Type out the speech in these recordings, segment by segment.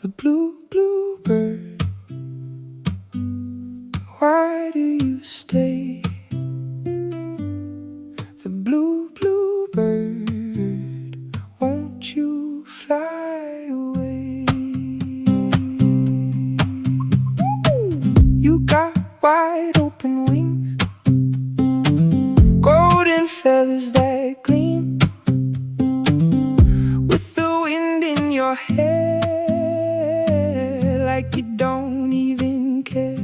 the bluebird, why do you stay? The bluebird, won't you fly away? You got wide open wings, golden feathers that gleam, with the wind in your hair, like you don't even care.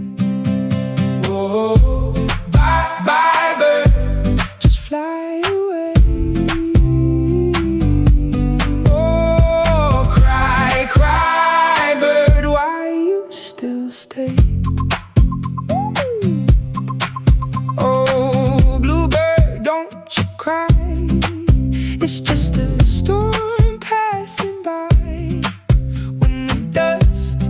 Whoa, bye, bye, bird, just fly away. Oh, cry, cry, bird, why you still stay? Oh, bluebird, don't you cry, it's just a storm passing by. When the dust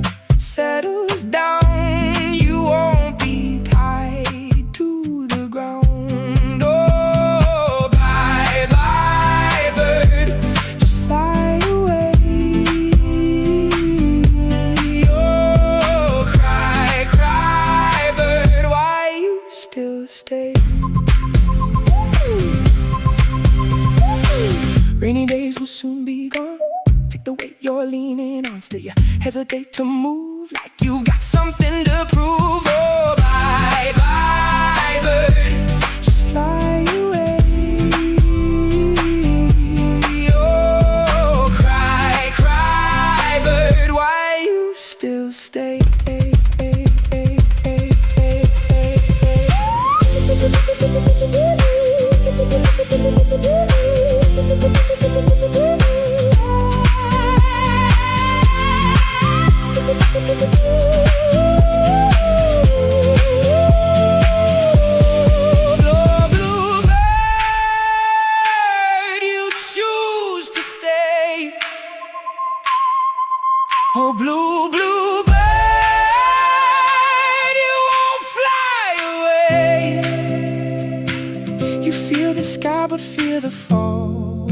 settles down, you won't be tied to the ground. Oh, bye, bye, bird, just fly away. Oh, cry, cry, bird, why you still stay? Rainy days will soon be gone. Take the weight you're leaning on. Still you hesitate to move, like you got something to prove. Oh, bye, bye, bird, just fly away. Oh, cry, cry, bird, why you still stay? Oh, bluebird, you won't fly away. You feel the sky but fear the fall.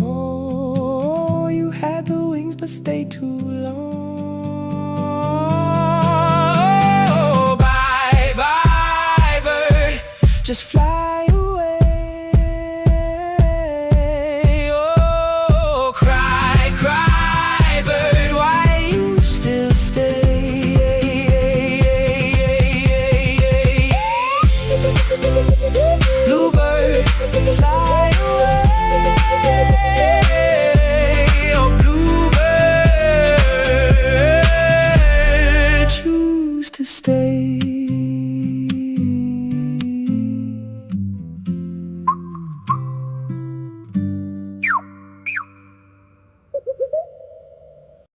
You had the wings but stay too long. Oh, bye, bye, bird, just fly.